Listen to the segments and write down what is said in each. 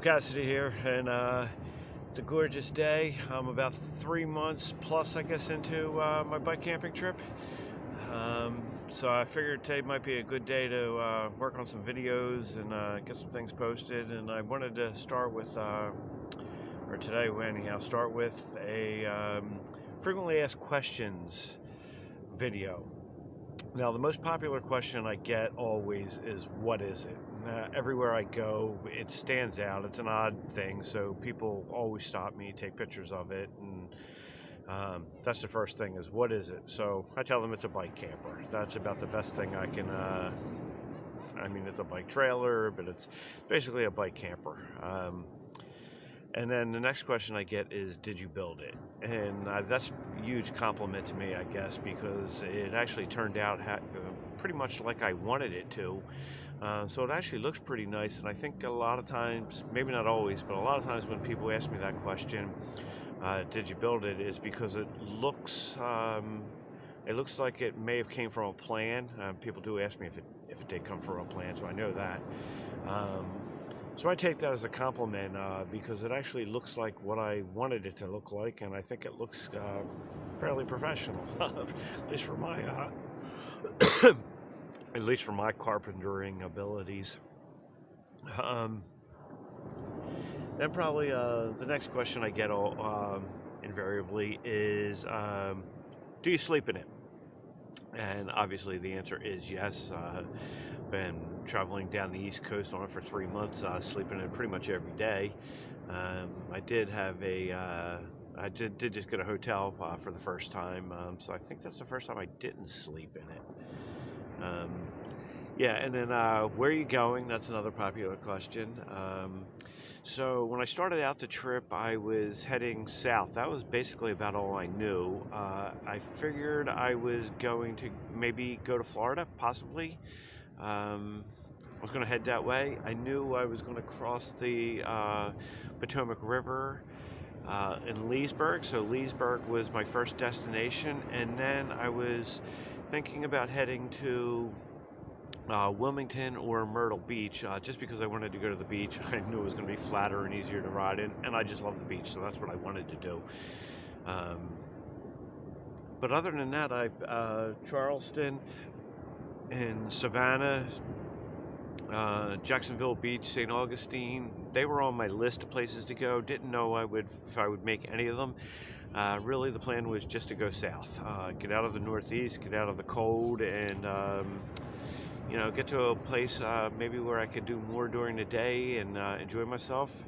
Cassidy here, and it's a gorgeous day. I'm about 3 months plus, I guess, into my bike camping trip. So I figured today might be a good day to work on some videos and get some things posted. And I wanted to start with, or today anyhow, start with a frequently asked questions video. Now, the most popular question I get always is, what is it? Everywhere I go, it stands out. It's an odd thing, so people always stop me, take pictures of it, and that's the first thing is, what is it? So I tell them it's a bike camper. That's about the best thing I can, I mean, it's a bike trailer, but it's basically a bike camper. And then the next question I get is, did you build it? And that's a huge compliment to me, I guess, because it actually turned out pretty much like I wanted it to. So it actually looks pretty nice. And I think a lot of times, maybe not always, but a lot of times when people ask me that question, did you build it, is because it looks like it may have came from a plan. People do ask me if it did come from a plan, so I know that. So I take that as a compliment because it actually looks like what I wanted it to look like, and I think it looks fairly professional, at least for my carpentering abilities. Then probably the next question I get invariably is, do you sleep in it? And obviously the answer is yes. Been traveling down the East Coast on it for 3 months, sleeping in it pretty much every day. I did have I did just get a hotel for the first time, so I think that's the first time I didn't sleep in it. Yeah, and then where are you going? That's another popular question. So when I started out the trip, I was heading south. That was basically about all I knew. I figured I was going to maybe go to Florida, possibly. I was going to head that way. I knew I was going to cross the Potomac River in Leesburg. So Leesburg was my first destination. And then I was thinking about heading to Wilmington or Myrtle Beach, just because I wanted to go to the beach. I knew it was going to be flatter and easier to ride in, and I just love the beach, so that's what I wanted to do. But other than that, Charleston and Savannah, Jacksonville Beach, St. Augustine, they were on my list of places to go. Didn't know if I would make any of them. Really, the plan was just to go south, get out of the Northeast, get out of the cold, and get to a place maybe where I could do more during the day and enjoy myself.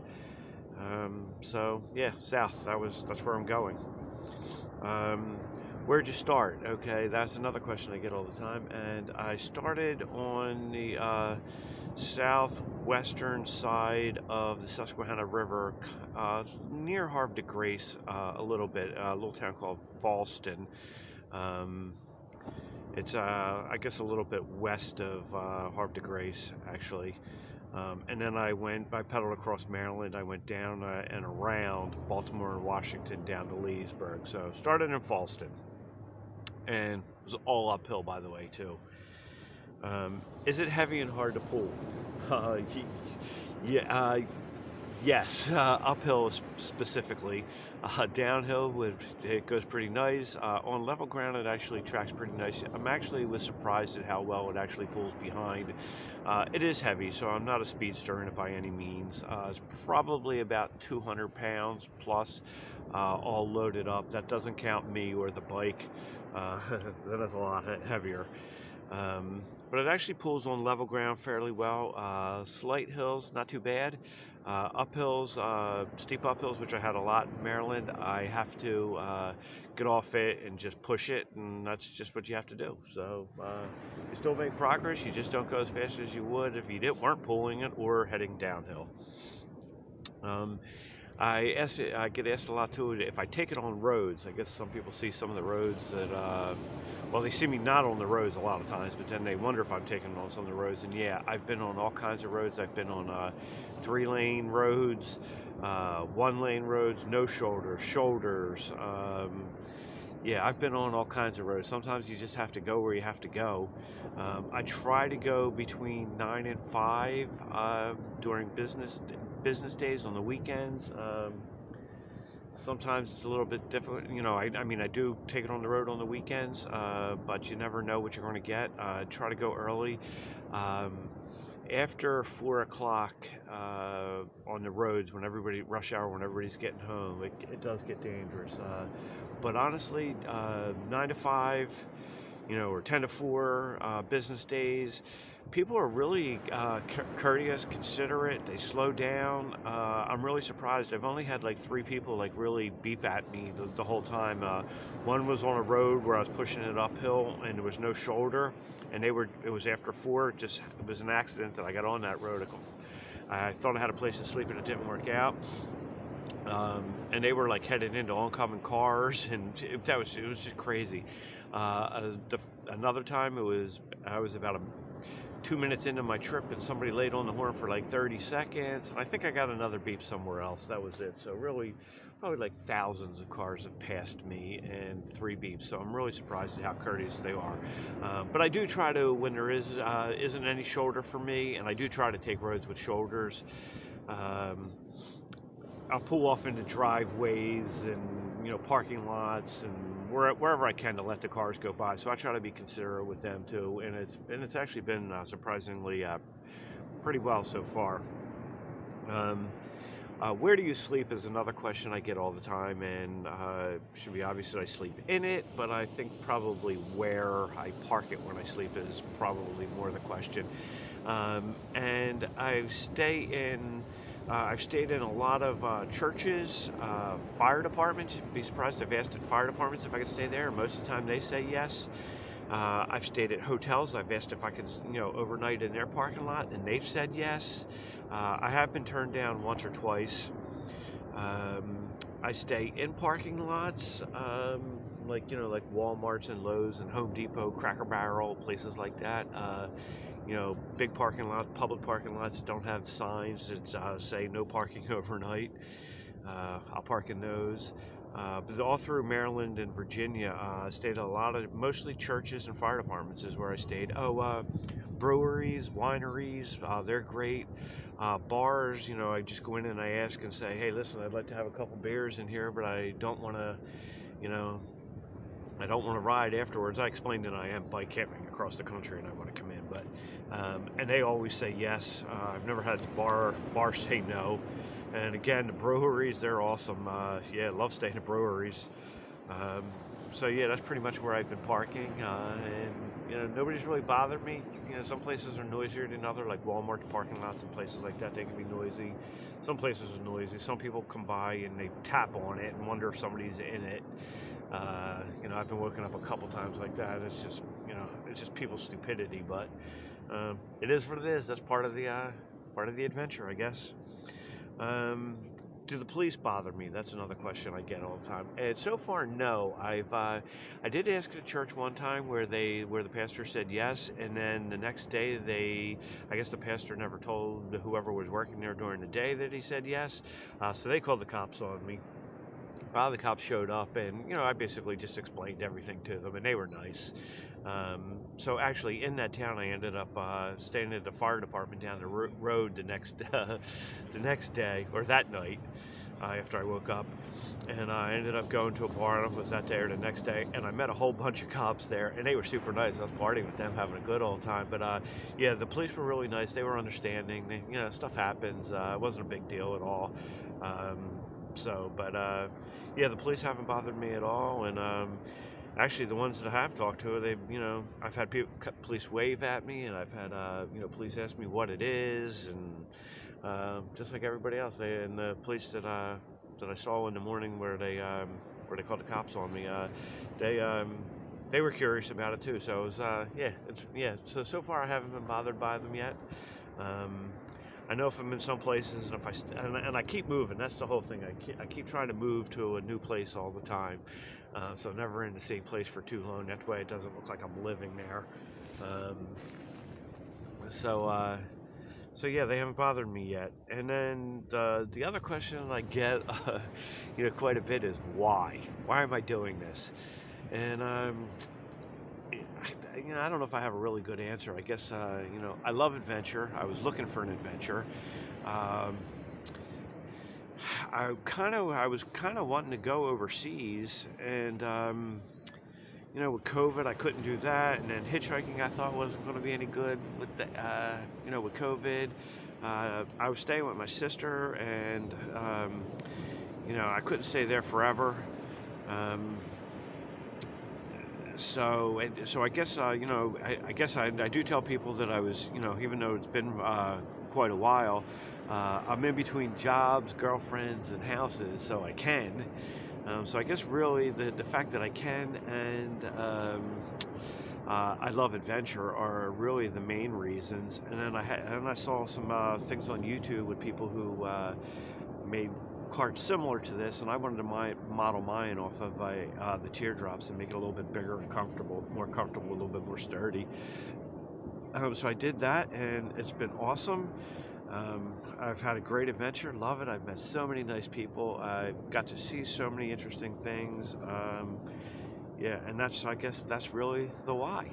So yeah, south. That's where I'm going. Where'd you start? Okay, that's another question I get all the time. And I started on the southwestern side of the Susquehanna River, near Havre de Grace, a little bit, a little town called Falston. It's, I guess, a little bit west of Havre de Grace, actually. And then I pedaled across Maryland. I went down and around Baltimore and Washington down to Leesburg. So started in Falston. And it was all uphill, by the way, too. Is it heavy and hard to pull? Yes, uphill specifically. Downhill, it goes pretty nice. On level ground, it actually tracks pretty nice. Was surprised at how well it actually pulls behind. It is heavy, so I'm not a speedster in it by any means. It's probably about 200 pounds plus, all loaded up. That doesn't count me or the bike. That is a lot heavier. But it actually pulls on level ground fairly well. Slight hills, not too bad. Uphills, steep uphills, which I had a lot in Maryland, I have to get off it and just push it, and that's just what you have to do. So you still make progress, you just don't go as fast as you would if you weren't pulling it or heading downhill. I get asked a lot too if I take it on roads. I guess some people see some of the roads that, they see me not on the roads a lot of times, but then they wonder if I'm taking it on some of the roads. And yeah, I've been on all kinds of roads. I've been on 3-lane roads, 1-lane roads, no shoulders. Yeah, I've been on all kinds of roads. Sometimes you just have to go where you have to go. I try to go between 9 and 5 during business business days, on the weekends. Sometimes it's a little bit different. I mean, I do take it on the road on the weekends, but you never know what you're going to get. Try to go early. Um, After 4 o'clock on the roads, rush hour, when everybody's getting home, it does get dangerous. But honestly, 9 to 5, or 10 to 4 business days, people are really courteous, considerate. They slow down. I'm really surprised. I've only had like 3 people like really beep at me the whole time. One was on a road where I was pushing it uphill and there was no shoulder, and it was after 4. It was an accident that I got on that road. I thought I had a place to sleep and it didn't work out. And they were like headed into oncoming cars, and it was just crazy. Another time, I was about 2 minutes into my trip, and somebody laid on the horn for like 30 seconds, and I think I got another beep somewhere else. That was it. So really, probably like thousands of cars have passed me and 3 beeps. So I'm really surprised at how courteous they are. But I do try to, when there isn't any shoulder for me, and I do try to take roads with shoulders. I'll pull off into driveways and parking lots and wherever I can to let the cars go by. So I try to be considerate with them too, and it's actually been surprisingly pretty well so far. Where do you sleep is another question I get all the time, and should be obvious that I sleep in it, but I think probably where I park it when I sleep is probably more the question. And I've stayed in a lot of churches, fire departments. You'd be surprised, I've asked at fire departments if I could stay there, and most of the time they say yes. I've stayed at hotels. I've asked if I could, overnight in their parking lot, and they've said yes. I have been turned down once or twice. I stay in parking lots, like Walmarts and Lowe's and Home Depot, Cracker Barrel, places like that. Big parking lots, public parking lots don't have signs that say no parking overnight. I'll park in those. But all through Maryland and Virginia, I stayed at mostly churches and fire departments is where I stayed. Breweries, wineries, they're great. Bars, I just go in and I ask and say, hey, listen, I'd like to have a couple beers in here, but I don't want to, ride afterwards. I explained that I am bike camping across the country and I want to come in, but and they always say yes. I've never had the bar say no. And again, the breweries, they're awesome. I love staying at breweries. So yeah, that's pretty much where I've been parking. And nobody's really bothered me. Some places are noisier than others, like Walmart parking lots and places like that. They can be noisy. Some places are noisy. Some people come by and they tap on it and wonder if somebody's in it. I've been woken up a couple times like that. It's just people's stupidity, but it is what it is. That's part of the adventure, I guess. Do the police bother me? That's another question I get all the time. And so far, no. I did ask at a church one time where the pastor said yes, and then the next day I guess the pastor never told whoever was working there during the day that he said yes. So they called the cops on me. The cops showed up, and I basically just explained everything to them, and they were nice. So actually, in that town, I ended up staying at the fire department down the road the next day, or that night, after I woke up, and I ended up going to a bar. I don't know if it was that day or the next day, and I met a whole bunch of cops there, and they were super nice. I was partying with them, having a good old time. But the police were really nice. They were understanding. Stuff happens. It wasn't a big deal at all. The police haven't bothered me at all, and actually the ones that I have talked to, I've had police wave at me, and I've had police ask me what it is, and just like everybody else, and the police that I saw in the morning where they called the cops on me, they were curious about it too. So it was So far I haven't been bothered by them yet. I know if I'm in some places, and I keep moving. That's the whole thing. I keep trying to move to a new place all the time, so I'm never in the same place for too long. That way, it doesn't look like I'm living there. They haven't bothered me yet. And then the other question I get, quite a bit is why? Why am I doing this? And I don't know if I have a really good answer. I guess, I love adventure. I was looking for an adventure. I was kind of wanting to go overseas, and with COVID, I couldn't do that, and then hitchhiking I thought wasn't going to be any good with with COVID. I was staying with my sister, and I couldn't stay there forever. Um, so I guess I guess I do tell people that I was, even though it's been quite a while, I'm in between jobs, girlfriends, and houses, so I can. So I guess really the fact that I can, and I love adventure are really the main reasons. And then I saw some things on YouTube with people who made carts similar to this, and I wanted to model mine off of the teardrops and make it a little bit bigger and more comfortable, a little bit more sturdy. So I did that, and it's been awesome. I've had a great adventure, love it. I've met so many nice people. I've got to see so many interesting things. Yeah, and I guess that's really the why.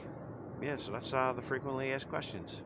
Yeah, so that's the frequently asked questions.